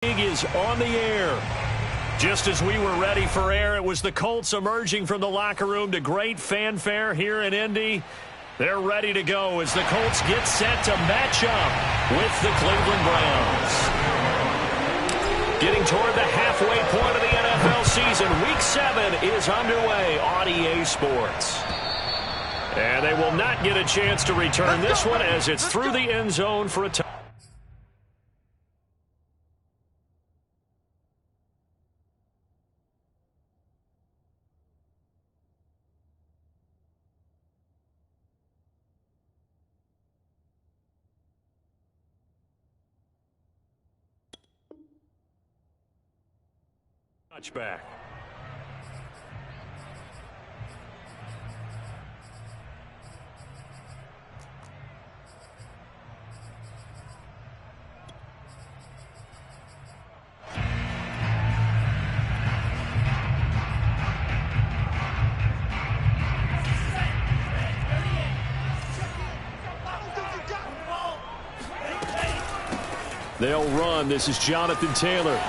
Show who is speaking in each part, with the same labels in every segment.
Speaker 1: Is on the air. Just as we were ready for air, it was the Colts emerging from the locker room to great fanfare here in Indy. They're ready to go as the Colts get set to match up with the Cleveland Browns. Getting toward the halfway point of the NFL season, Week 7 is underway on EA Sports. And they will not get a chance to return this one as it's through the end zone for a touchdown. Touchback. They'll run. This is Jonathan Taylor.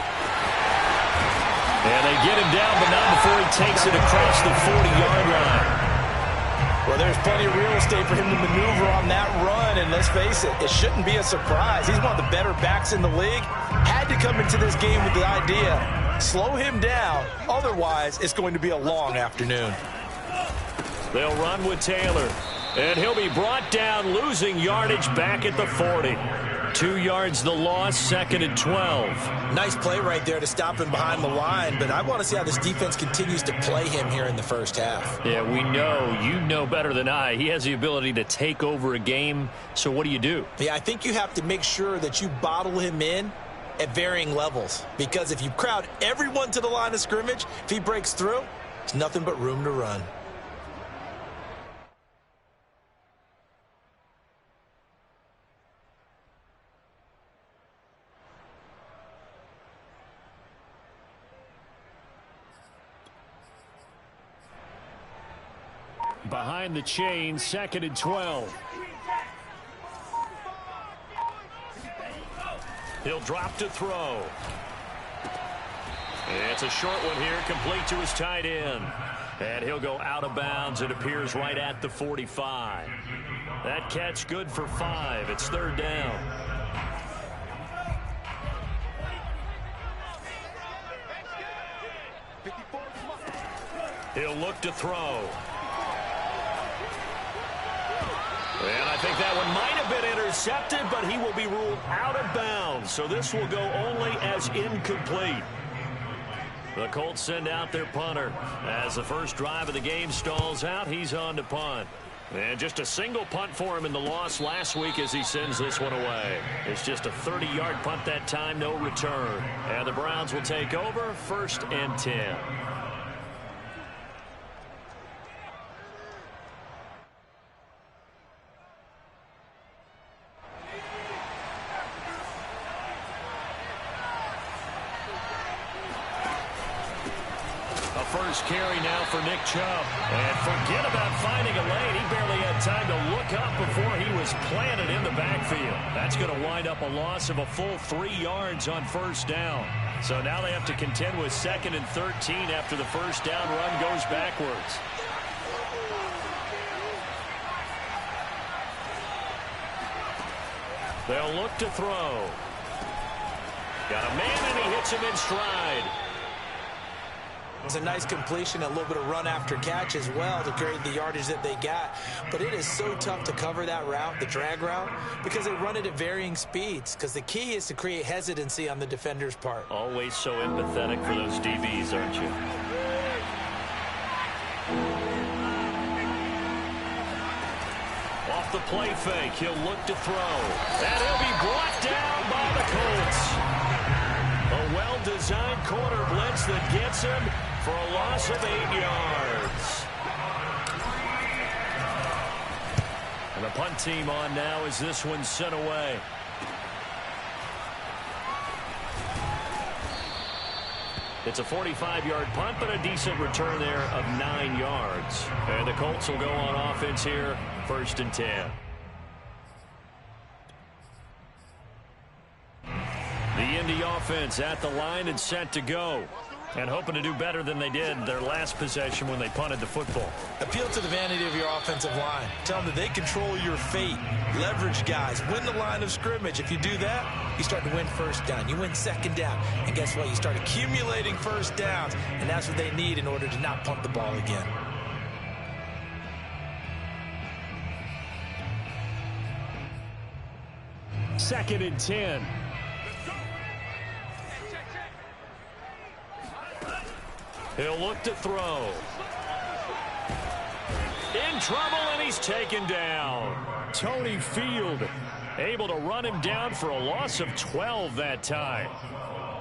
Speaker 1: And they get him down, but not before he takes it across the 40-yard line.
Speaker 2: Well, there's plenty of real estate for him to maneuver on that run, and let's face it, it shouldn't be a surprise. He's one of the better backs in the league. Had to come into this game with the idea, slow him down, otherwise it's going to be a long afternoon.
Speaker 1: They'll run with Taylor, and he'll be brought down, losing yardage back at the 40. 2 yards the loss, 2nd and 12.
Speaker 2: Nice play right there to stop him behind the line, but I want to see how this defense continues to play him here in the first half.
Speaker 1: Yeah, we know. You know better than I. He has the ability to take over a game, so what do?
Speaker 2: Yeah, I think you have to make sure that you bottle him in at varying levels, because if you crowd everyone to the line of scrimmage, if he breaks through, there's nothing but room to run.
Speaker 1: Behind the chain, 2nd and 12. He'll drop to throw. It's a short one here, complete to his tight end. And he'll go out of bounds. It appears right at the 45. That catch good for 5. It's 3rd down. He'll look to throw. And I think that one might have been intercepted, but he will be ruled out of bounds. So this will go only as incomplete. The Colts send out their punter. As the first drive of the game stalls out, he's on to punt. And just a single punt for him in the loss last week as he sends this one away. It's just a 30-yard punt that time, no return. And the Browns will take over, 1st and 10. First carry now for Nick Chubb. And forget about finding a lane. He barely had time to look up before he was planted in the backfield. That's going to wind up a loss of a full 3 yards on 1st down. So now they have to contend with 2nd and 13 after the first down run goes backwards. They'll look to throw. Got a man, and he hits him in stride.
Speaker 2: It was a nice completion, a little bit of run after catch as well to create the yardage that they got. But it is so tough to cover that route, the drag route, because they run it at varying speeds. Because the key is to create hesitancy on the defender's part.
Speaker 1: Always so empathetic for those DBs, aren't you? Off the play fake, he'll look to throw. And he'll be brought down by the Colts. A well-designed corner blitz that gets him for a loss of 8 yards. And the punt team on now as this one's sent away. It's a 45-yard punt, but a decent return there of 9 yards. And the Colts will go on offense here, 1st and 10. The Indy offense offense at the line and set to go. And hoping to do better than they did their last possession when they punted the football.
Speaker 2: Appeal to the vanity of your offensive line. Tell them that they control your fate. Leverage guys. Win the line of scrimmage. If you do that, you start to win first down. You win second down. And guess what? You start accumulating first downs. And that's what they need in order to not punt the ball again.
Speaker 1: Second and 10. He'll look to throw. In trouble, and he's taken down. Tony Field able to run him down for a loss of 12 that time.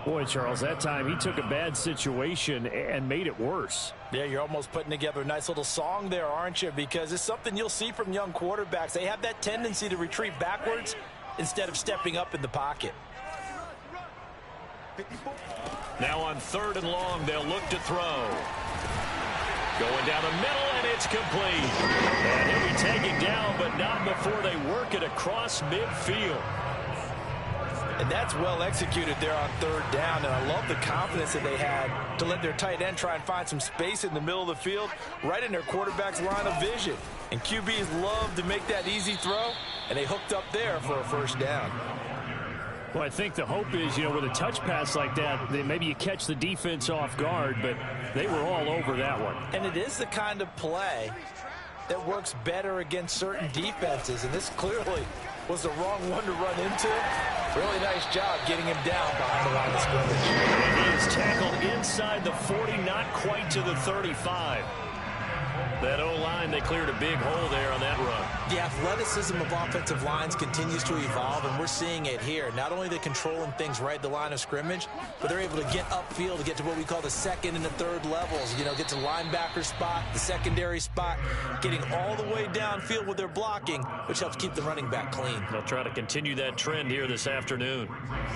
Speaker 1: Boy, Charles, that time he took a bad situation and made it worse.
Speaker 2: Yeah, you're almost putting together a nice little song there, aren't you? Because it's something you'll see from young quarterbacks. They have that tendency to retreat backwards instead of stepping up in the pocket.
Speaker 1: Now on 3rd and long, they'll look to throw. Going down the middle, and it's complete. And he'll be taken down, but not before they work it across midfield.
Speaker 2: And that's well executed there on 3rd down. And I love the confidence that they had to let their tight end try and find some space in the middle of the field, right in their quarterback's line of vision. And QBs love to make that easy throw, and they hooked up there for a first down.
Speaker 1: Well, I think the hope is, with a touch pass like that, maybe you catch the defense off guard, but they were all over that one.
Speaker 2: And it is the kind of play that works better against certain defenses, and this clearly was the wrong one to run into. Really nice job getting him down behind the line of scrimmage.
Speaker 1: And he is tackled inside the 40, not quite to the 35. That O-line, they cleared a big hole there on that run.
Speaker 2: The athleticism of offensive lines continues to evolve, and we're seeing it here. Not only are they controlling things right at the line of scrimmage, but they're able to get upfield to get to what we call the 2nd and the 3rd levels. Get to the linebacker spot, the secondary spot, getting all the way downfield with their blocking, which helps keep the running back clean.
Speaker 1: They'll try to continue that trend here this afternoon.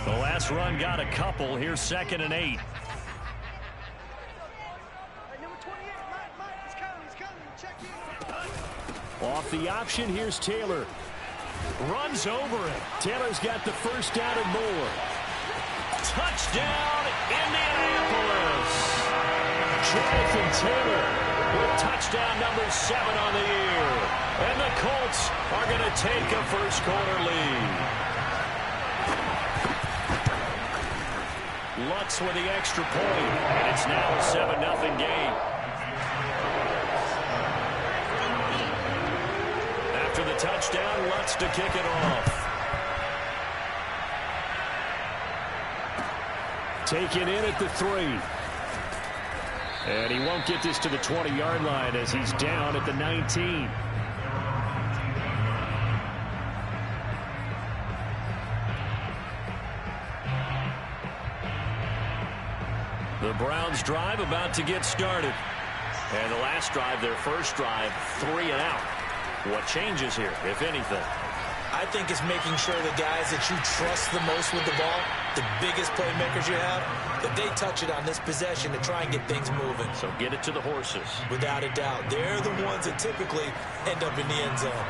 Speaker 1: The last run got a couple. Here's 2nd and 8. Off the option, here's Taylor. Runs over it. Taylor's got the first down and more. Touchdown, Indianapolis. Jonathan Taylor with touchdown number 7 on the year. And the Colts are going to take a first-quarter lead. Lutz with the extra point, and it's now a 7-0 game. After the touchdown, Lutz to kick it off. Taken in at the 3. And he won't get this to the 20-yard line as he's down at the 19. The Browns drive about to get started. And the last drive, their first drive, 3 and out. What changes here, if anything?
Speaker 2: I think it's making sure the guys that you trust the most with the ball, the biggest playmakers you have, that they touch it on this possession to try and get things moving.
Speaker 1: So get it to the horses.
Speaker 2: Without a doubt. They're the ones that typically end up in the end zone.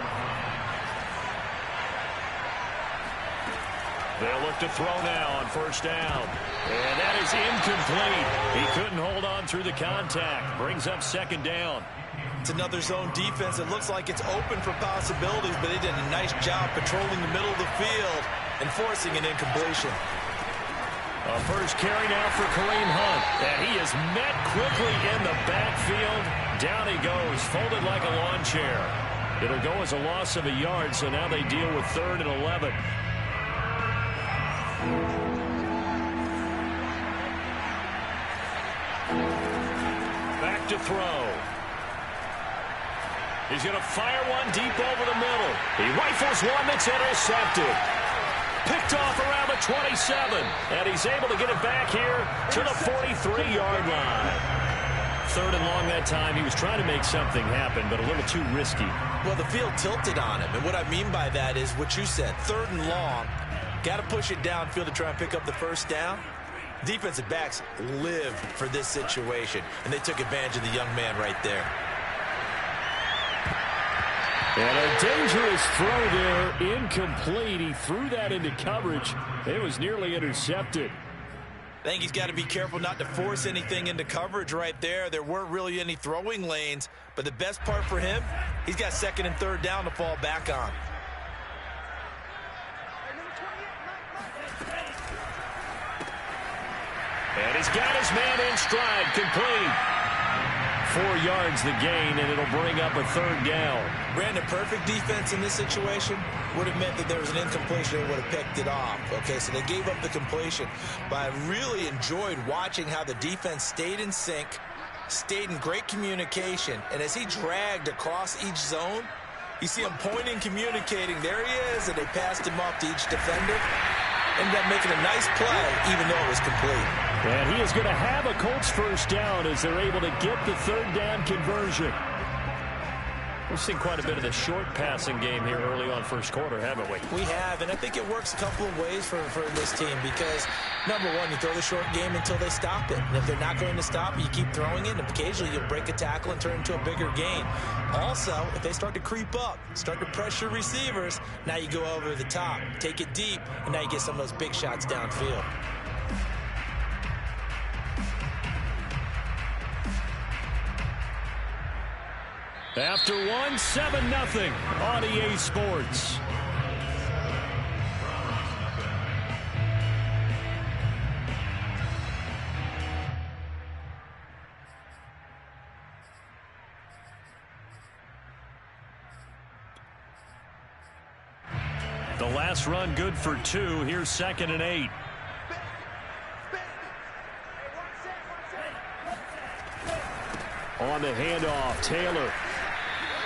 Speaker 1: They'll look to throw now on first down. And that is incomplete. He couldn't hold on through the contact. Brings up 2nd down.
Speaker 2: It's another zone defense. It looks like it's open for possibilities, but they did a nice job patrolling the middle of the field and forcing an incompletion.
Speaker 1: A first carry now for Kareem Hunt. And he is met quickly in the backfield. Down he goes, folded like a lawn chair. It'll go as a loss of a yard, so now they deal with 3rd and 11. Back to throw. He's going to fire one deep over the middle. He rifles one that's intercepted. Picked off around the 27. And he's able to get it back here to the 43-yard line. 3rd and long that time. He was trying to make something happen, but a little too risky.
Speaker 2: Well, the field tilted on him. And what I mean by that is what you said. 3rd and long. Got to push it downfield to try and pick up the first down. Defensive backs live for this situation. And they took advantage of the young man right there.
Speaker 1: And a dangerous throw there, incomplete. He threw that into coverage. It was nearly intercepted.
Speaker 2: I think he's got to be careful not to force anything into coverage right there. There weren't really any throwing lanes, but the best part for him, he's got second and third down to fall back on.
Speaker 1: And he's got his man in stride, complete. 4 yards the gain, and it'll bring up a third down.
Speaker 2: Brandon, perfect defense in this situation would have meant that there was an incompletion and would have picked it off. Okay, so they gave up the completion. But I really enjoyed watching how the defense stayed in sync, stayed in great communication, and as he dragged across each zone, you see him pointing, communicating. There he is, and they passed him off to each defender. Ended up making a nice play, even though it was complete.
Speaker 1: And he is going to have a Colts first down as they're able to get the third down conversion. We've seen quite a bit of the short passing game here early on first quarter, haven't we?
Speaker 2: We have, and I think it works a couple of ways for this team because, number one, you throw the short game until they stop it. And if they're not going to stop it, you keep throwing it, and occasionally you'll break a tackle and turn it into a bigger gain. Also, if they start to creep up, start to pressure receivers, now you go over the top, take it deep, and now you get some of those big shots downfield.
Speaker 1: After one, 7-0 on EA Sports. The last run good for 2. Here's 2nd and 8. On the handoff, Taylor.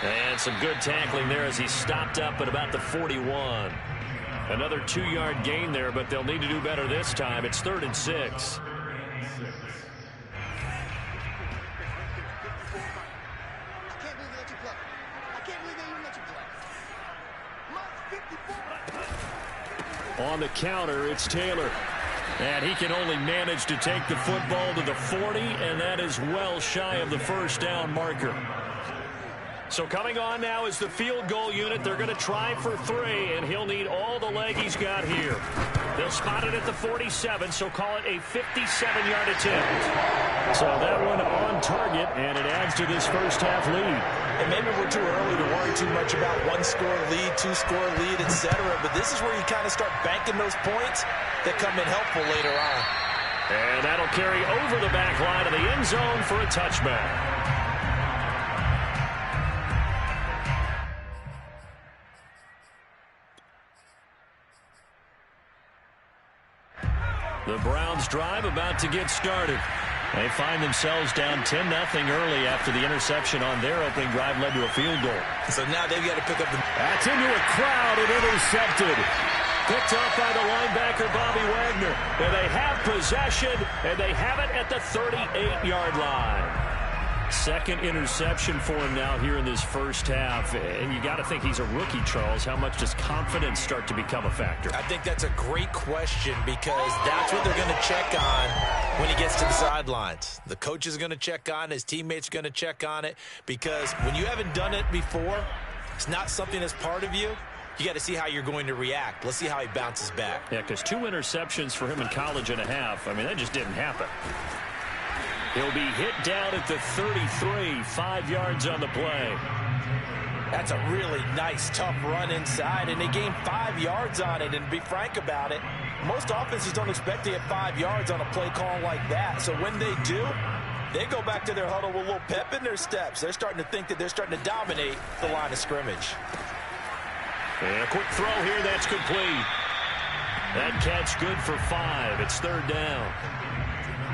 Speaker 1: And some good tackling there as he stopped up at about the 41. Another 2-yard gain there, but they'll need to do better this time. It's 3rd and 6. On the counter, it's Taylor. And he can only manage to take the football to the 40, and that is well shy of the first down marker. So coming on now is the field goal unit. They're going to try for 3, and he'll need all the leg he's got here. They'll spot it at the 47, so call it a 57-yard attempt. So that one on target, and it adds to this first half lead.
Speaker 2: And maybe we're too early to worry too much about 1-score lead, 2-score lead, etc. But this is where you kind of start banking those points that come in helpful later on.
Speaker 1: And that'll carry over the back line of the end zone for a touchback. The Browns drive about to get started. They find themselves down 10-0 early after the interception on their opening drive led to a field goal.
Speaker 2: So now they've got to pick up the...
Speaker 1: That's into a crowd and intercepted. Picked off by the linebacker, Bobby Wagner. And they have possession, and they have it at the 38-yard line. Second interception for him now here in this first half. And you got to think he's a rookie, Charles. How much does confidence start to become a factor?
Speaker 2: I think that's a great question because that's what they're going to check on when he gets to the sidelines. The coach is going to check on it. His teammates are going to check on it because when you haven't done it before, it's not something that's part of you. You got to see how you're going to react. Let's see how he bounces back.
Speaker 1: Yeah, because 2 interceptions for him in college and a half. I mean, that just didn't happen. He'll be hit down at the 33, 5 yards on the play.
Speaker 2: That's a really nice, tough run inside, and they gained 5 yards on it. And to be frank about it, most offenses don't expect to get 5 yards on a play call like that. So when they do, they go back to their huddle with a little pep in their steps. They're starting to think that they're starting to dominate the line of scrimmage.
Speaker 1: And a quick throw here, that's complete. That catch good for 5. It's 3rd down.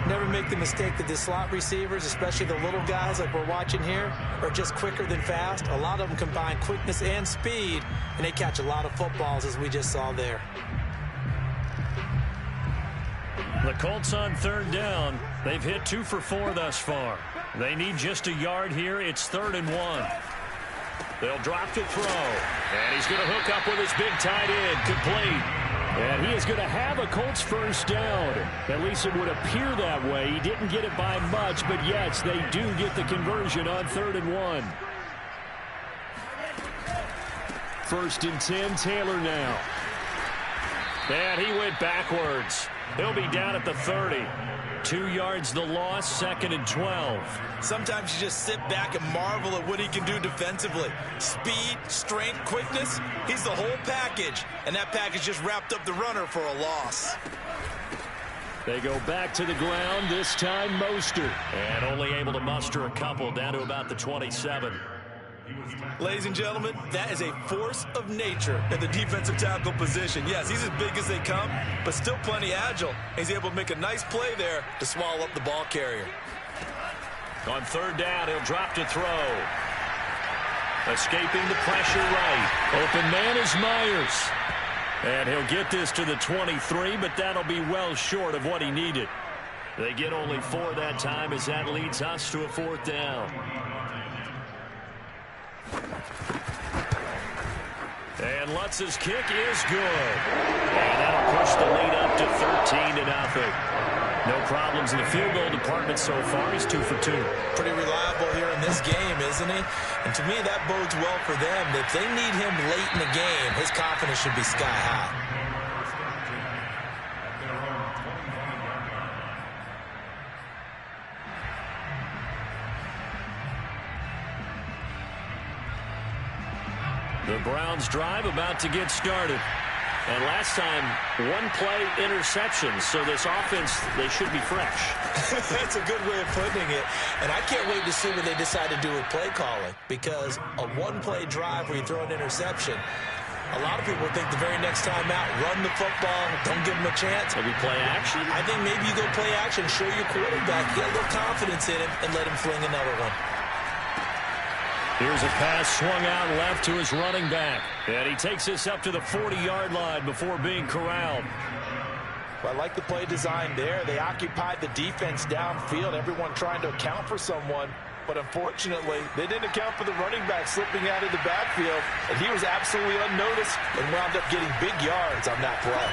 Speaker 2: Never make the mistake that the slot receivers, especially the little guys like we're watching here, are just quicker than fast. A lot of them combine quickness and speed, and they catch a lot of footballs, as we just saw there.
Speaker 1: The Colts on 3rd down. They've hit 2 for 4 thus far. They need just a yard here. It's 3rd and 1. They'll drop to throw. And he's going to hook up with his big tight end. Complete. And he is going to have a Colts first down. At least it would appear that way. He didn't get it by much, but yes, they do get the conversion on 3rd and 1. 1st and 10, Taylor now. And he went backwards. He'll be down at the 30. 2 yards the loss, 2nd and 12.
Speaker 2: Sometimes you just sit back and marvel at what he can do defensively. Speed, strength, quickness, he's the whole package. And that package just wrapped up the runner for a loss.
Speaker 1: They go back to the ground, this time Mostert. And only able to muster a couple, down to about the 27.
Speaker 2: Ladies and gentlemen, that is a force of nature in the defensive tackle position. Yes, he's as big as they come, but still plenty agile. He's able to make a nice play there to swallow up the ball carrier.
Speaker 1: On 3rd down, he'll drop to throw. Escaping the pressure right. Open man is Myers. And he'll get this to the 23, but that'll be well short of what he needed. They get only 4 that time as that leads us to a 4th down. And Lutz's kick is good. And that'll push the lead up to 13-0. No problems in the field goal department so far. He's 2 for 2.
Speaker 2: Pretty reliable here in this game, isn't he? And to me, that bodes well for them. If they need him late in the game, his confidence should be sky high.
Speaker 1: The Browns drive about to get started. And last time, 1-play interception. So this offense, they should be fresh.
Speaker 2: That's a good way of putting it. And I can't wait to see what they decide to do with play calling. Because a 1-play drive where you throw an interception, a lot of people think the very next time out, run the football, don't give them a chance.
Speaker 1: Maybe play action?
Speaker 2: I think maybe you go play action, show your quarterback, get a little confidence in him, and let him fling another one.
Speaker 1: Here's a pass swung out left to his running back. And he takes this up to the 40-yard line before being corralled.
Speaker 2: Well, I like the play design there. They occupied the defense downfield, everyone trying to account for someone. But unfortunately, they didn't account for the running back slipping out of the backfield. And he was absolutely unnoticed and wound up getting big yards on that play.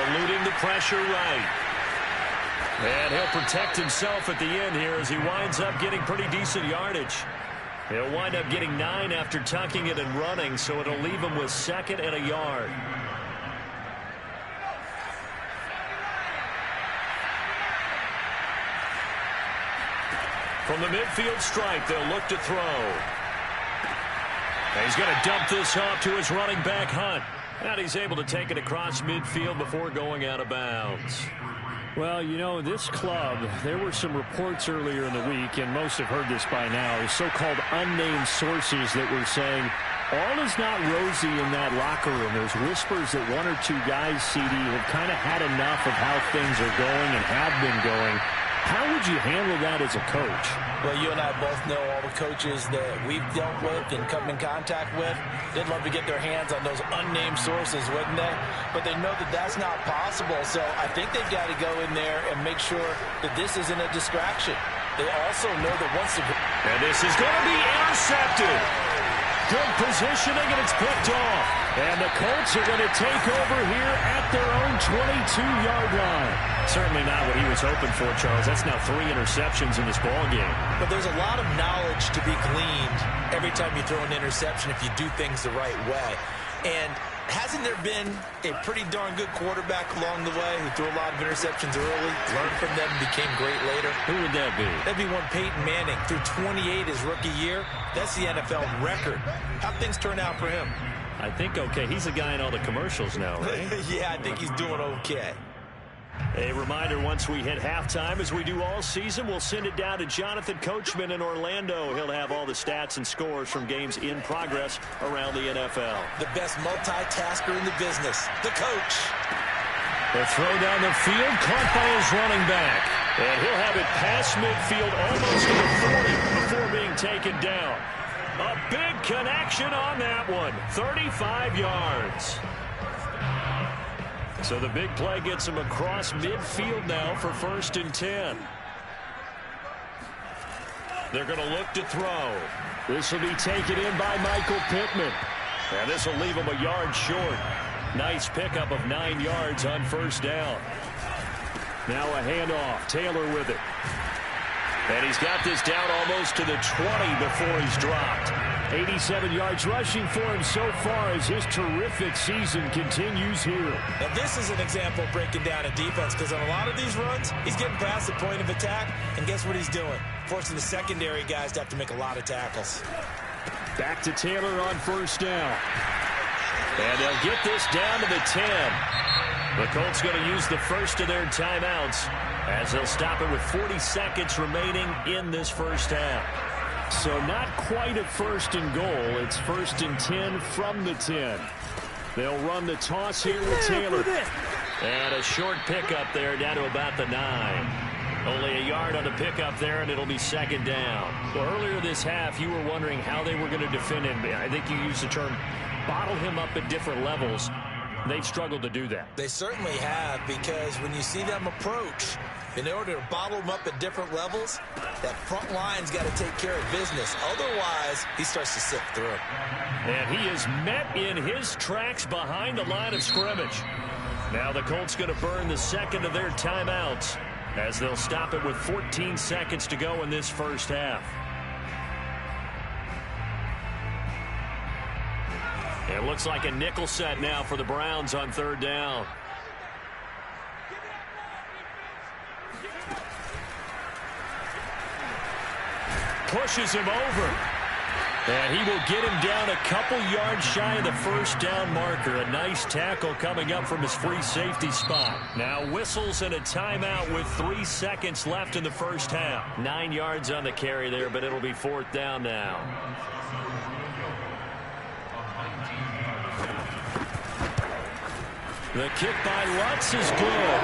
Speaker 1: Eluding the pressure right. And he'll protect himself at the end here as he winds up getting pretty decent yardage. He'll wind up getting 9 after tucking it and running, so it'll leave him with 2nd and a yard. From the midfield stripe, they'll look to throw. And he's going to dump this off to his running back, Hunt. And he's able to take it across midfield before going out of bounds.
Speaker 3: Well, you know, this club, there were some reports earlier in the week, and most have heard this by now, so-called unnamed sources that were saying all is not rosy in that locker room. There's whispers that 1 or 2 guys, CD, have kind of had enough of how things are going and have been going. How would you handle that as a coach?
Speaker 2: Well, you and I both know all the coaches that we've dealt with and come in contact with. They'd love to get their hands on those unnamed sources, wouldn't they? But they know that that's not possible. So I think they've got to go in there and make sure that this isn't a distraction. They also know that once the...
Speaker 1: And this is going to be intercepted. Good positioning, and it's picked off. And the Colts are going to take over here at their own 22-yard line. Certainly not what he was hoping for, Charles. That's now 3 interceptions in this ballgame.
Speaker 2: But there's a lot of knowledge to be gleaned every time you throw an interception if you do things the right way. And hasn't there been a pretty darn good quarterback along the way who threw a lot of interceptions early, learned from them, and became great later?
Speaker 1: Who would that be?
Speaker 2: That'd be one Peyton Manning. Threw 28 his rookie year. That's the NFL record. How'd things turn out for him?
Speaker 1: I think okay. He's a guy in all the commercials now, right?
Speaker 2: Yeah, I think he's doing okay.
Speaker 1: A reminder, once we hit halftime, as we do all season, we'll send it down to Jonathan Coachman in Orlando. He'll have all the stats and scores from games in progress around the NFL.
Speaker 2: The best multitasker in the business, the coach.
Speaker 1: The throw down the field, caught by his running back. And he'll have it past midfield almost to the 40 before being taken down. A big connection on that one, 35 yards. So the big play gets him across midfield now for 1st and 10. They're going to look to throw. This will be taken in by Michael Pittman. And this will leave him a yard short. Nice pickup of 9 yards on 1st down. Now a handoff. Taylor with it. And he's got this down almost to the 20 before he's dropped.
Speaker 3: 87 yards rushing for him so far as his terrific season continues here.
Speaker 2: Now this is an example of breaking down a defense, because on a lot of these runs, he's getting past the point of attack, and guess what he's doing? Forcing the secondary guys to have to make a lot of tackles.
Speaker 3: Back to Taylor on first down. And they'll get this down to the 10. The Colts going to use the first of their timeouts as they'll stop it with 40 seconds remaining in this first half. So not quite a first and goal. It's first and 10 from the 10. They'll run the toss here with Taylor. And a short pickup there down to about the 9. Only a yard on the pickup there, and it'll be second down. Well, earlier this half, you were wondering how they were going to defend him. I think you used the term bottle him up at different levels. They've struggled to do that.
Speaker 2: They certainly have, because when you see them approach, in order to bottle him up at different levels, that front line's got to take care of business. Otherwise, he starts to sift through.
Speaker 1: And he is met in his tracks behind the line of scrimmage. Now the Colts going to burn the second of their timeouts as they'll stop it with 14 seconds to go in this first half. It looks like a nickel set now for the Browns on third down. Pushes him over. And he will get him down a couple yards shy of the first down marker. A nice tackle coming up from his free safety spot. Now whistles and a timeout with 3 seconds left in the first half. 9 yards on the carry there, but it'll be fourth down now. The kick by Lutz is good.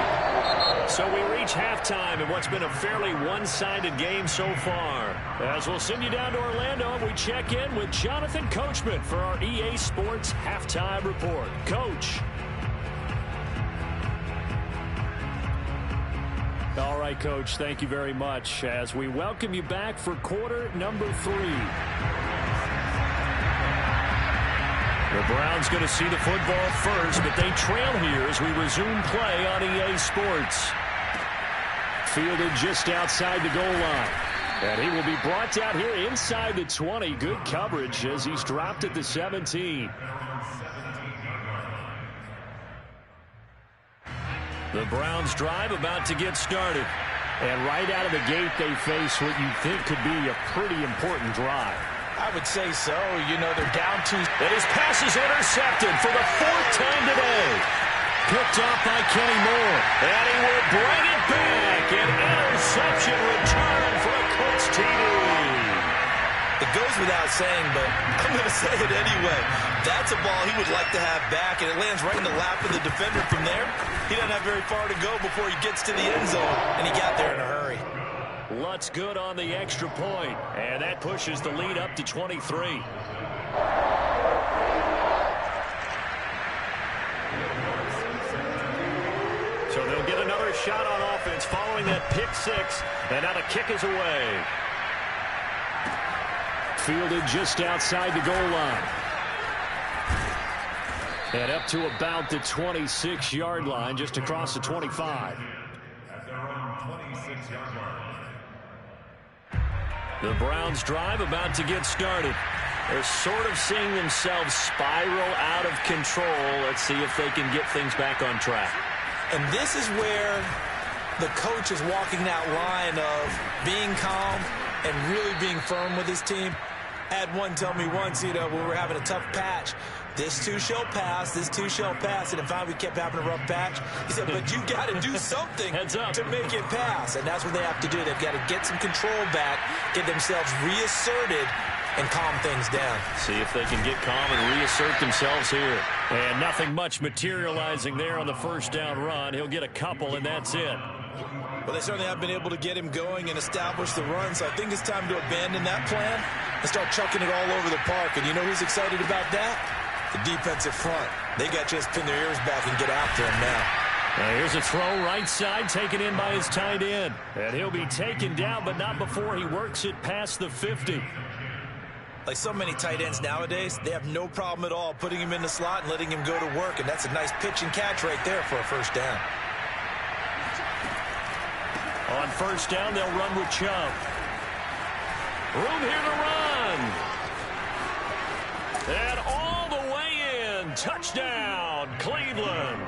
Speaker 1: So we reach halftime in what's been a fairly one-sided game so far. As we'll send you down to Orlando, we check in with Jonathan Coachman for our EA Sports Halftime Report. Coach.
Speaker 3: All right, Coach, thank you very much as we welcome you back for quarter number 3. The Browns going to see the football first, but they trail here as we resume play on EA Sports. Fielded just outside the goal line. And he will be brought down here inside the 20. Good coverage as he's dropped at the 17.
Speaker 1: The Browns drive about to get started.
Speaker 3: And right out of the gate, they face what you think could be a pretty important drive.
Speaker 2: I would say so. You know, they're down 2.
Speaker 1: And his pass is intercepted for the 4th time today. Picked off by Kenny Moore. And he will bring it back. An interception return for a Colts TD.
Speaker 2: It goes without saying, but I'm going to say it anyway. That's a ball he would like to have back, and it lands right in the lap of the defender from there. He doesn't have very far to go before he gets to the end zone, and he got there in a hurry.
Speaker 1: Lutz good on the extra point, and that pushes the lead up to 23. So they'll get another shot on offense following that pick 6, and now the kick is away.
Speaker 3: Fielded just outside the goal line. And up to about the 26-yard line, just across the 25.
Speaker 1: The Browns drive about to get started. They're sort of seeing themselves spiral out of control. Let's see if they can get things back on track.
Speaker 2: And this is where the coach is walking that line of being calm and really being firm with his team. I had one tell me once, when we were having a tough patch, this too shall pass, this too shall pass. And finally we kept having a rough patch. He said, but you got to do something to make it pass. And that's what they have to do. They've got to get some control back, get themselves reasserted, and calm things down.
Speaker 1: See if they can get calm and reassert themselves here. And nothing much materializing there on the first down run. He'll get a couple, and that's it.
Speaker 2: Well, they certainly have been able to get him going and establish the run, so I think it's time to abandon that plan and start chucking it all over the park. And you know who's excited about that? The defensive front. They got to just pin their ears back and get after him now.
Speaker 1: Here's a throw right side taken in by his tight end. And he'll be taken down, but not before he works it past the 50.
Speaker 2: Like so many tight ends nowadays, they have no problem at all putting him in the slot and letting him go to work. And that's a nice pitch and catch right there for a first down.
Speaker 1: On first down, they'll run with Chubb. Room here to run. And all the way in. Touchdown, Cleveland.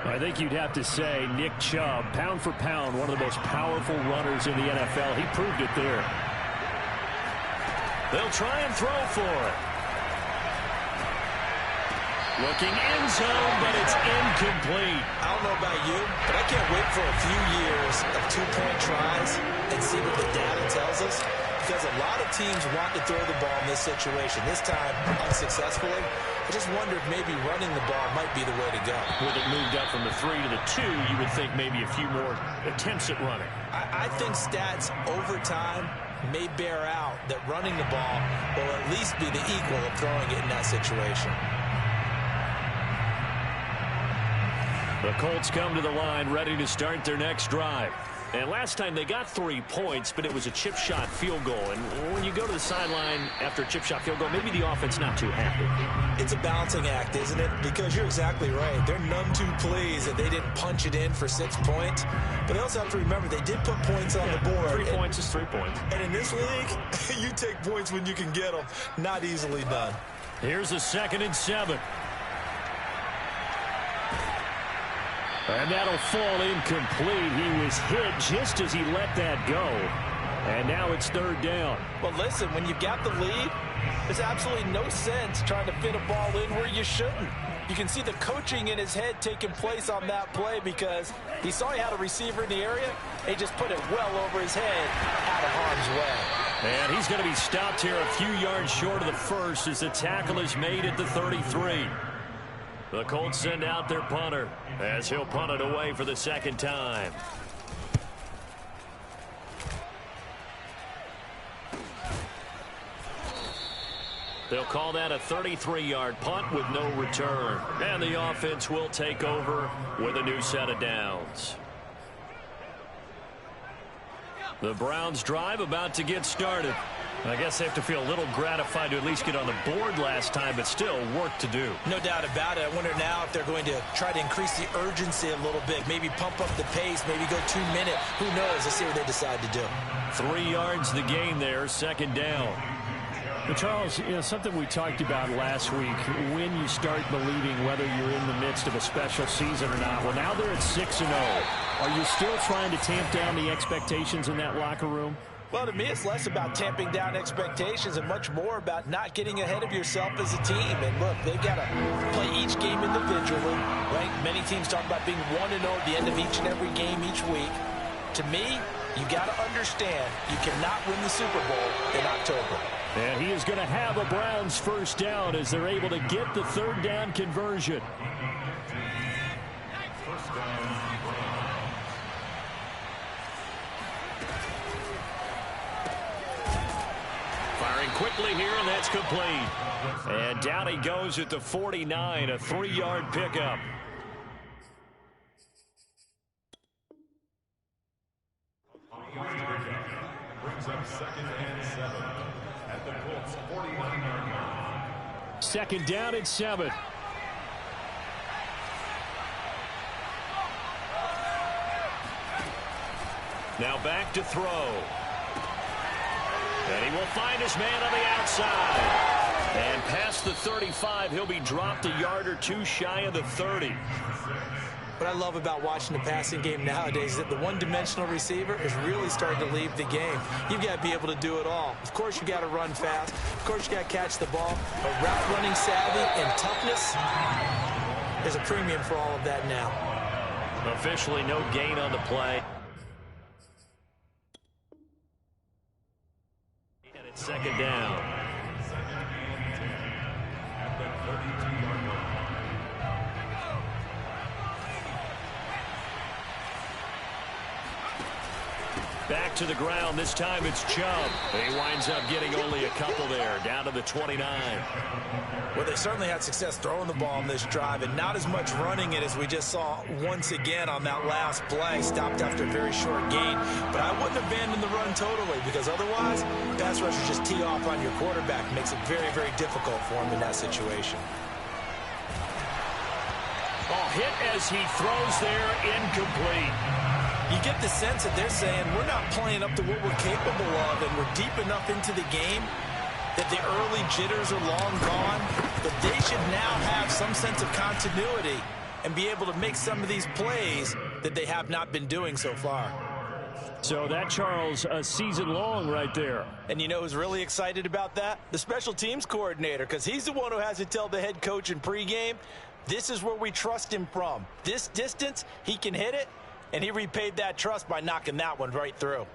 Speaker 3: I think you'd have to say Nick Chubb, pound for pound, one of the most powerful runners in the NFL. He proved it there.
Speaker 1: They'll try and throw for it. Looking end zone, but it's incomplete.
Speaker 2: I don't know about you, but I can't wait for a few years of two-point tries and see what the data tells us. Because a lot of teams want to throw the ball in this situation. This time, unsuccessfully. I just wonder if maybe running the ball might be the way to go.
Speaker 1: With it moved up from the 3 to the 2, you would think maybe a few more attempts at running.
Speaker 2: I think stats over time may bear out that running the ball will at least be the equal of throwing it in that situation.
Speaker 1: The Colts come to the line ready to start their next drive. And last time they got 3 points, but it was a chip shot field goal. And when you go to the sideline after a chip shot field goal, maybe the offense not too happy.
Speaker 2: It's a balancing act, isn't it? Because you're exactly right. They're none too pleased that they didn't punch it in for 6 points. But they also have to remember they did put points on the board.
Speaker 1: 3 points is 3 points.
Speaker 2: And in this league, you take points when you can get them. Not easily done.
Speaker 1: Here's a 2nd and 7. And that'll fall incomplete. He was hit just as he let that go. And now it's 3rd down.
Speaker 2: Well, listen, when you've got the lead, there's absolutely no sense trying to fit a ball in where you shouldn't. You can see the coaching in his head taking place on that play because he saw he had a receiver in the area. He just put it well over his head out of harm's way.
Speaker 1: And he's going to be stopped here a few yards short of the first as the tackle is made at the 33. The Colts send out their punter as he'll punt it away for the 2nd time. They'll call that a 33-yard punt with no return. And the offense will take over with a new set of downs. The Browns drive about to get started. I guess they have to feel a little gratified to at least get on the board last time, but still work to do.
Speaker 2: No doubt about it. I wonder now if they're going to try to increase the urgency a little bit, maybe pump up the pace, maybe go 2 minute. Who knows? Let's see what they decide to do.
Speaker 1: 3 yards the gain there, 2nd down.
Speaker 3: But Charles, you know, something we talked about last week, when you start believing whether you're in the midst of a special season or not. Well, now they're at 6-0. Are you still trying to tamp down the expectations in that locker room?
Speaker 2: Well, to me, it's less about tamping down expectations and much more about not getting ahead of yourself as a team. And look, they've got to play each game individually, right? Many teams talk about being 1-0 at the end of each and every game each week. To me, you got to understand you cannot win the Super Bowl in October.
Speaker 3: And he is going to have a Browns 1st down as they're able to get the 3rd down conversion.
Speaker 1: Firing quickly here, and that's complete. And down he goes at the 49, a 3-yard pickup.
Speaker 4: Brings up 2nd and 7 at the Colts 49-yard line.
Speaker 3: 2nd down and 7.
Speaker 1: Now back to throw. And he will find his man on the outside. And past the 35, he'll be dropped a yard or two shy of the 30.
Speaker 2: What I love about watching the passing game nowadays is that the one-dimensional receiver is really starting to leave the game. You've got to be able to do it all. Of course, you got to run fast. Of course, you got to catch the ball. But route running savvy and toughness, there's a premium for all of that now.
Speaker 1: Officially no gain on the play. And it's 2nd down.
Speaker 4: At the 32-yard line.
Speaker 1: Back to the ground. This time it's Chubb. He winds up getting only a couple there, down to the 29.
Speaker 2: Well, they certainly had success throwing the ball on this drive, and not as much running it as we just saw once again on that last play. Stopped after a very short gain. But I wouldn't abandon the run totally, because otherwise, pass rushers just tee off on your quarterback. Makes it very, very difficult for him in that situation.
Speaker 1: Ball hit as he throws there, incomplete.
Speaker 2: You get the sense that they're saying we're not playing up to what we're capable of, and we're deep enough into the game that the early jitters are long gone, that they should now have some sense of continuity and be able to make some of these plays that they have not been doing so far.
Speaker 3: So that, Charles, a season long right there.
Speaker 2: And you know who's really excited about that? The special teams coordinator, because he's the one who has to tell the head coach in pregame, this is where we trust him from. This distance, he can hit it, and he repaid that trust by knocking that one right through.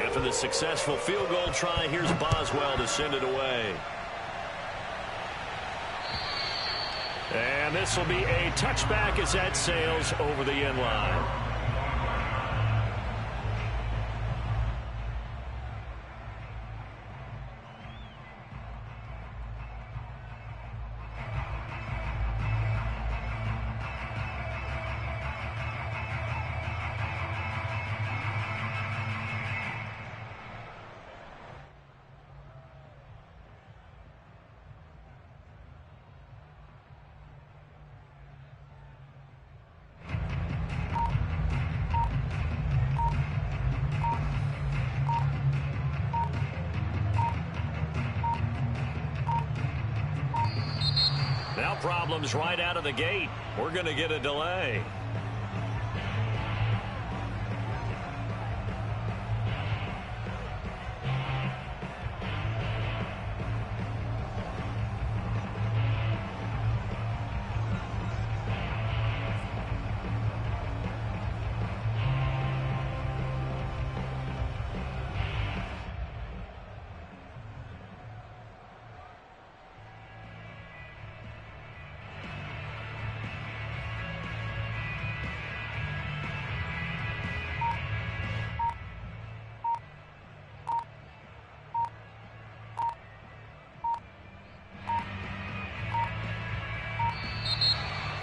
Speaker 1: After the successful field goal try, here's Boswell to send it away. And this will be a touchback as that sails over the end line. Now problems right out of the gate. We're going to get a delay.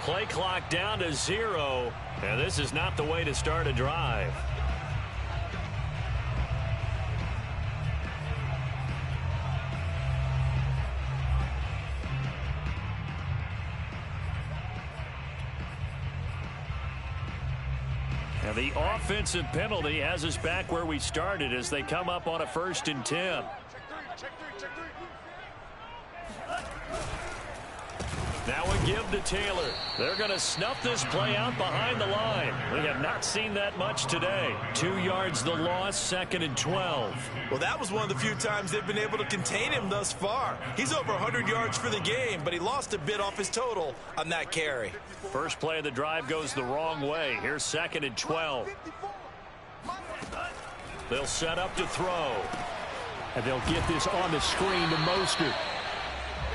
Speaker 1: Play clock down to 0, and this is not the way to start a drive. And the offensive penalty has us back where we started as they come up on a 1st and 10. Now a give to Taylor. They're going to snuff this play out behind the line. We have not seen that much today. 2 yards the loss, 2nd and 12.
Speaker 2: Well, that was one of the few times they've been able to contain him thus far. He's over 100 yards for the game, but he lost a bit off his total on that carry.
Speaker 1: First play of the drive goes the wrong way. Here's 2nd and 12. They'll set up to throw.
Speaker 3: And they'll get this on the screen to Mostert.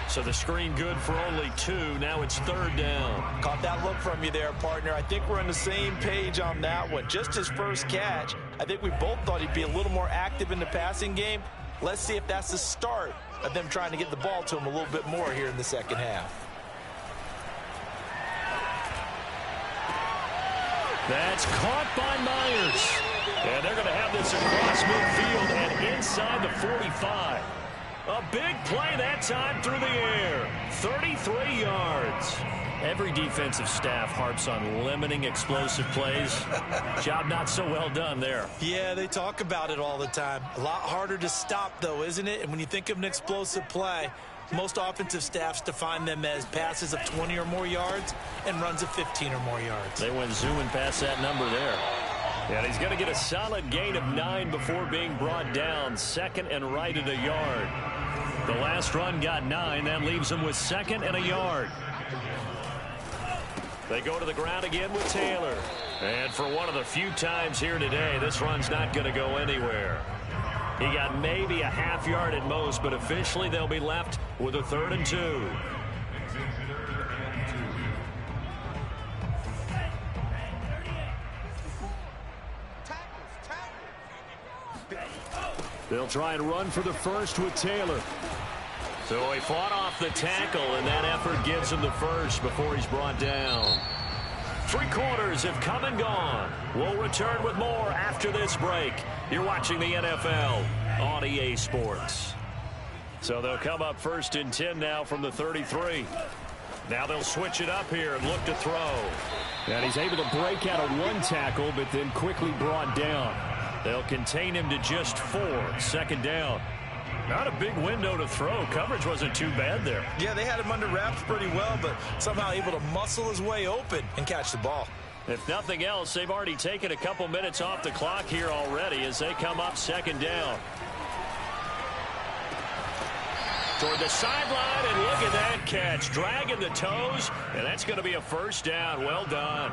Speaker 1: So the screen good for only 2. Now it's 3rd down.
Speaker 2: Caught that look from you there, partner. I think we're on the same page on that one. Just his first catch. I think we both thought he'd be a little more active in the passing game. Let's see if that's the start of them trying to get the ball to him a little bit more here in the second half.
Speaker 1: That's caught by Myers. And they're going to have this across midfield and inside the 45. A big play that time through the air. 33 yards. Every defensive staff harps on limiting explosive plays. Job not so well done there.
Speaker 2: Yeah, they talk about it all the time. A lot harder to stop, though, isn't it? And when you think of an explosive play, most offensive staffs define them as passes of 20 or more yards and runs of 15 or more yards.
Speaker 1: They went zooming past that number there. And he's going to get a solid gain of 9 before being brought down. 2nd and right at a yard. The last run got 9. That leaves him with 2nd and a yard. They go to the ground again with Taylor. And for one of the few times here today, this run's not going to go anywhere. He got maybe a half yard at most, but officially they'll be left with a 3rd and 2. They'll try and run for the first with Taylor. So he fought off the tackle, and that effort gives him the first before he's brought down. Three quarters have come and gone. We'll return with more after this break. You're watching the NFL on EA Sports. So they'll come up 1st and 10 now from the 33. Now they'll switch it up here and look to throw.
Speaker 3: And he's able to break out of one tackle, but then quickly brought down.
Speaker 1: They'll contain him to just 4. 2nd down. Not a big window to throw. Coverage wasn't too bad there.
Speaker 2: Yeah, they had him under wraps pretty well, but somehow able to muscle his way open and catch the ball.
Speaker 1: If nothing else, they've already taken a couple minutes off the clock here already as they come up 2nd down. Toward the sideline, and look at that catch. Dragging the toes, and that's going to be a 1st down. Well done.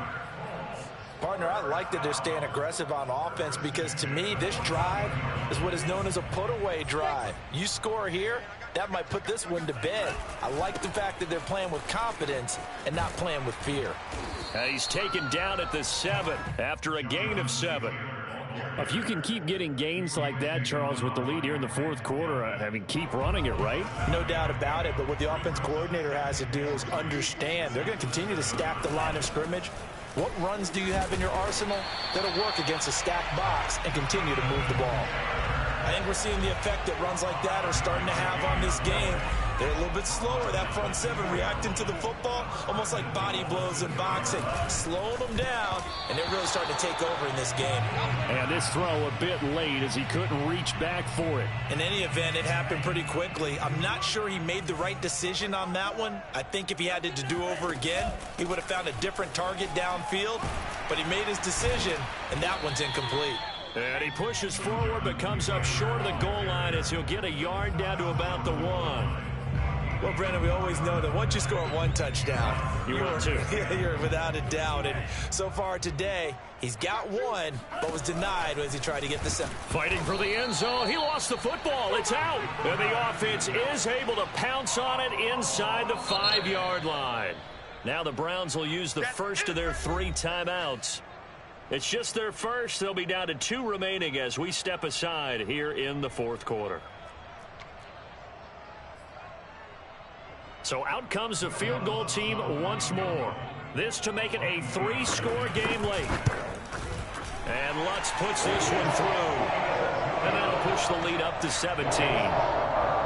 Speaker 2: Partner, I like that they're staying aggressive on offense because, to me, this drive is what is known as a put-away drive. You score here, that might put this one to bed. I like the fact that they're playing with confidence and not playing with fear.
Speaker 1: He's taken down at the 7 after a gain of 7.
Speaker 3: If you can keep getting gains like that, Charles, with the lead here in the 4th quarter, I mean, keep running it, right?
Speaker 2: No doubt about it, but what the offense coordinator has to do is understand. They're going to continue to stack the line of scrimmage. What runs do you have in your arsenal that'll work against a stacked box and continue to move the ball? I think we're seeing the effect that runs like that are starting to have on this game. They're a little bit slower, that front 7 reacting to the football, almost like body blows in boxing, slowing them down, and they're really starting to take over in this game.
Speaker 3: And this throw a bit late as he couldn't reach back for it.
Speaker 2: In any event, it happened pretty quickly. I'm not sure he made the right decision on that one. I think if he had to do over again, he would have found a different target downfield, but he made his decision, and that one's incomplete.
Speaker 1: And he pushes forward but comes up short of the goal line as he'll get a yard down to about the 1.
Speaker 2: Well, Brendan, we always know that once you score 1 touchdown, you're without a doubt. And so far today, he's got 1, but was denied as he tried to get the 7.
Speaker 1: Fighting for the end zone. He lost the football. It's out. And the offense is able to pounce on it inside the 5-yard line. Now the Browns will use the first of their 3 timeouts. It's just their first. They'll be down to 2 remaining as we step aside here in the 4th quarter. So out comes the field goal team once more. This to make it a 3-score game late. And Lutz puts this one through. And that'll push the lead up to 17.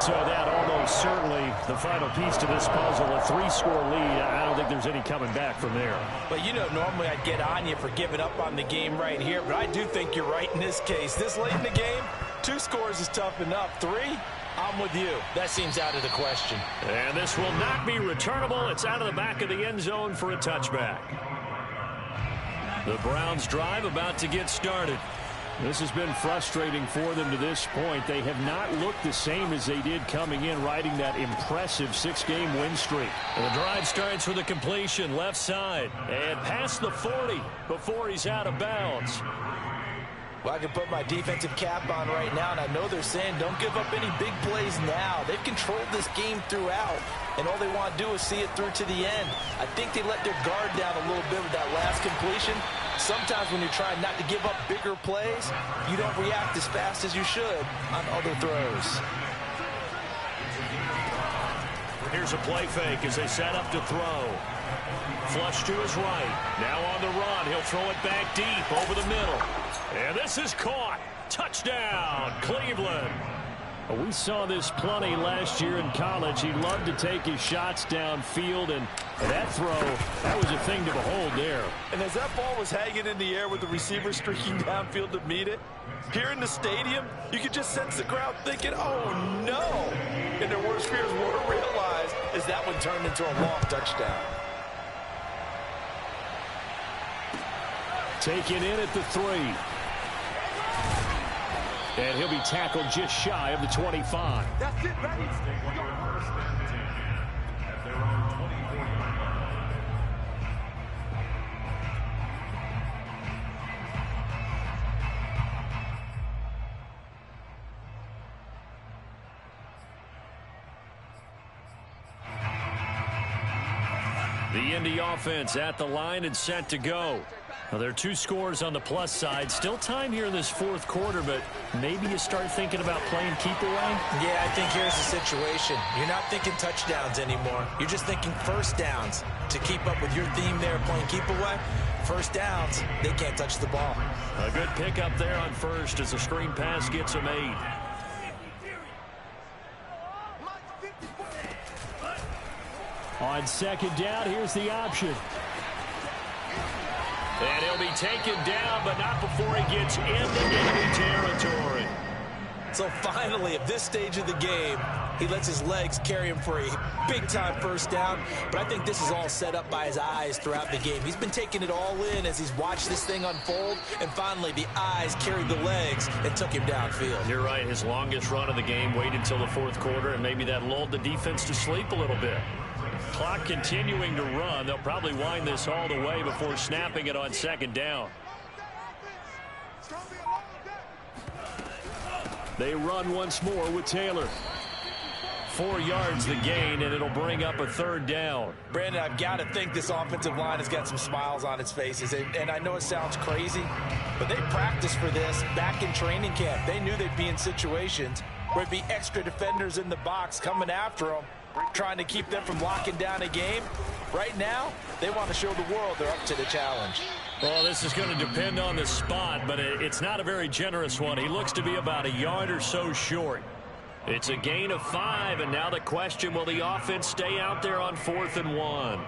Speaker 3: So that almost certainly the final piece to this puzzle, a 3-score lead. I don't think there's any coming back from there.
Speaker 2: But, you know, normally I'd get on you for giving up on the game right here, but I do think you're right in this case. This late in the game, 2 scores is tough enough. 3, I'm with you. That seems out of the question.
Speaker 1: And this will not be returnable. It's out of the back of the end zone for a touchback. The Browns drive about to get started.
Speaker 3: This has been frustrating for them to this point. They have not looked the same as they did coming in, riding that impressive 6-game win streak.
Speaker 1: And the drive starts with a completion left side and past the 40 before he's out of bounds.
Speaker 2: Well, I can put my defensive cap on right now, and I know they're saying don't give up any big plays now. They've controlled this game throughout, and all they want to do is see it through to the end. I think they let their guard down a little bit with that last completion. Sometimes when you're trying not to give up bigger plays, you don't react as fast as you should on other throws.
Speaker 1: Here's a play fake as they set up to throw. Flush to his right. Now on the run. He'll throw it back deep over the middle. And this is caught. Touchdown, Cleveland.
Speaker 3: We saw this plenty last year in college. He loved to take his shots downfield, and that throw, that was a thing to behold there.
Speaker 2: And as that ball was hanging in the air with the receiver streaking downfield to meet it, here in the stadium, you could just sense the crowd thinking, oh, no. And their worst fears were realized as that one turned into a long touchdown.
Speaker 3: Taken in at the 3. And he'll be tackled just shy of the 25.
Speaker 4: That's it, ready. We're going first and 10 at their own 24-yard line.
Speaker 1: The Indy offense at the line and set to go.
Speaker 3: Well, there are 2 scores on the plus side. Still time here in this fourth quarter, but maybe you start thinking about playing keep away?
Speaker 2: Yeah, I think here's the situation. You're not thinking touchdowns anymore. You're just thinking first downs. To keep up with your theme there, playing keep away, first downs, they can't touch the ball.
Speaker 1: A good pickup there on first as the screen pass gets him 8.
Speaker 3: On second down, here's the option.
Speaker 1: And he'll be taken down, but not before he gets into enemy territory.
Speaker 2: So finally, at this stage of the game, he lets his legs carry him for a big-time first down. But I think this is all set up by his eyes throughout the game. He's been taking it all in as he's watched this thing unfold. And finally, the eyes carried the legs and took him downfield.
Speaker 1: You're right. His longest run of the game waited until the fourth quarter, and maybe that lulled the defense to sleep a little bit. Clock continuing to run. They'll probably wind this all the way before snapping it on second down.
Speaker 3: They run once more with Taylor. 4 yards the gain, and it'll bring up a third down.
Speaker 2: Brandon, I've got to think this offensive line has got some smiles on its faces. And I know it sounds crazy, but they practiced for this back in training camp. They knew they'd be in situations where it'd be extra defenders in the box coming after them, trying to keep them from locking down a game. Right now, they want to show the world they're up to the challenge.
Speaker 1: Well, this is going to depend on the spot, but it's not a very generous one. He looks to be about a yard or so short. It's a gain of 5, and now the question, will the offense stay out there on 4th and 1?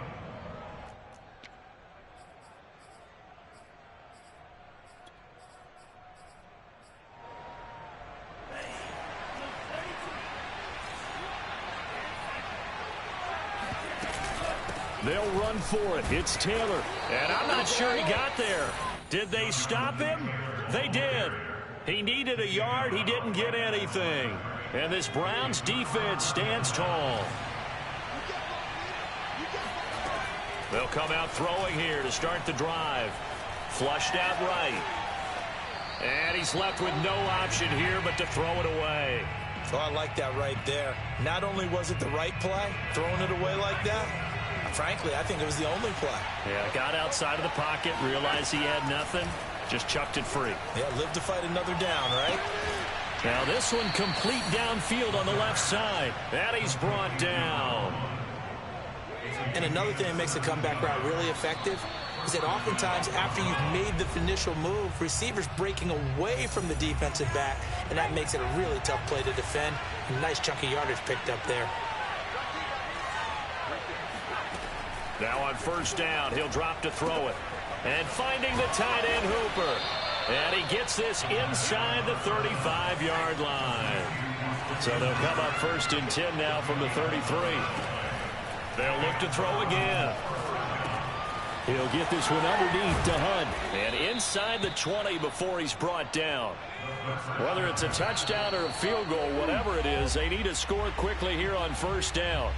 Speaker 3: They'll run for it. It's Taylor.
Speaker 1: And I'm not sure he got there. Did they stop him? They did. He needed a yard. He didn't get anything. And this Browns defense stands tall. They'll come out throwing here to start the drive. Flushed out right. And he's left with no option here but to throw it away.
Speaker 2: Oh, I like that right there. Not only was it the right play, throwing it away like that, frankly, I think it was the only play.
Speaker 1: Yeah, got outside of the pocket, realized he had nothing, just chucked it free.
Speaker 2: Yeah, live to fight another down, right?
Speaker 1: Now this one complete downfield on the left side. And he's brought down.
Speaker 2: And another thing that makes a comeback route really effective is that oftentimes after you've made the initial move, receivers breaking away from the defensive back, and that makes it a really tough play to defend. A nice chunk of yardage picked up there.
Speaker 1: Now on first down, he'll drop to throw it. And finding the tight end Hooper. And he gets this inside the 35-yard line. So they'll come up 1st and 10 now from the 33. They'll look to throw again.
Speaker 3: He'll get this one underneath to Hunt.
Speaker 1: And inside the 20 before he's brought down. Whether it's a touchdown or a field goal, whatever it is, they need to score quickly here on first down.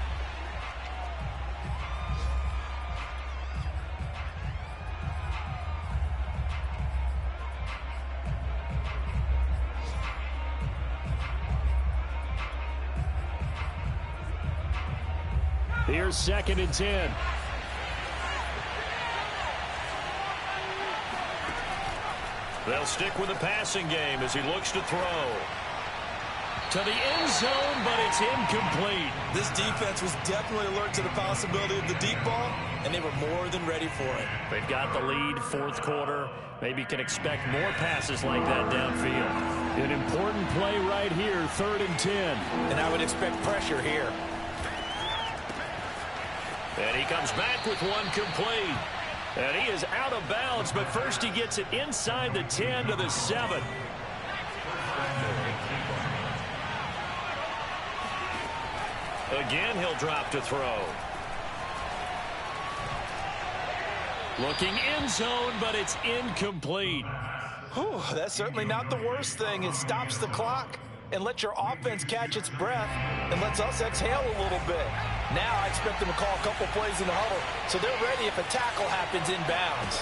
Speaker 3: Here's 2nd and 10.
Speaker 1: They'll stick with the passing game as he looks to throw. To the end zone, but it's incomplete.
Speaker 2: This defense was definitely alert to the possibility of the deep ball, and they were more than ready for it.
Speaker 1: They've got the lead, 4th quarter. Maybe can expect more passes like that downfield.
Speaker 3: An important play right here, 3rd and 10.
Speaker 2: And I would expect pressure here.
Speaker 1: And he comes back with one complete. And he is out of bounds, but first he gets it inside the 10 to the 7. Again, he'll drop to throw. Looking end zone, but it's incomplete.
Speaker 2: Whew, that's certainly not the worst thing. It stops the clock and lets your offense catch its breath and lets us exhale a little bit. Now I expect them to call a couple plays in the huddle, so they're ready if a tackle happens inbounds.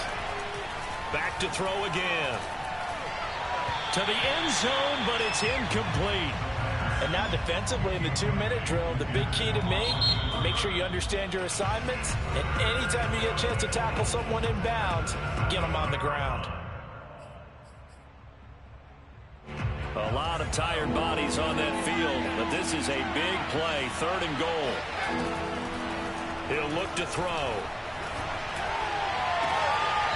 Speaker 1: Back to throw again. To the end zone, but it's incomplete.
Speaker 2: And now defensively in the 2-minute drill, the big key to me, Make sure you understand your assignments, and anytime you get a chance to tackle someone inbounds, get them on the ground.
Speaker 1: A lot of tired bodies on that field, but this is a big play, 3rd and goal. He'll look to throw.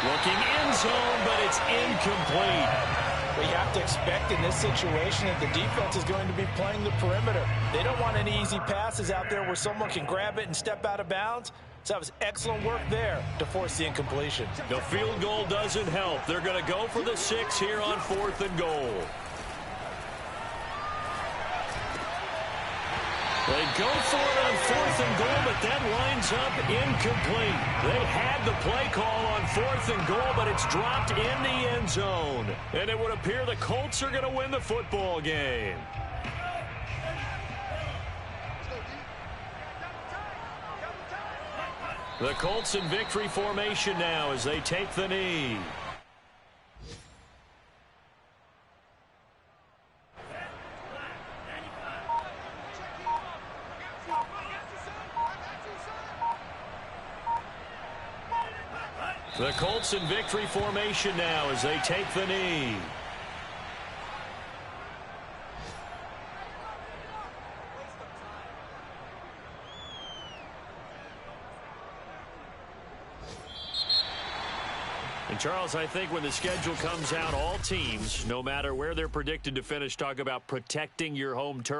Speaker 1: Looking end zone, but it's incomplete.
Speaker 2: But you have to expect in this situation that the defense is going to be playing the perimeter. They don't want any easy passes out there where someone can grab it and step out of bounds. So that was excellent work there to force the incompletion.
Speaker 1: The field goal doesn't help. They're going to go for the 6 here on 4th and goal. They go for it on 4th and goal, but that lines up incomplete. They had the play call on 4th and goal, but it's dropped in the end zone. And it would appear the Colts are going to win the football game. The Colts in victory formation now as they take the knee. The Colts in victory formation now as they take the knee. And Charles, I think when the schedule comes out, all teams, no matter where they're predicted to finish, talk about protecting your home turf.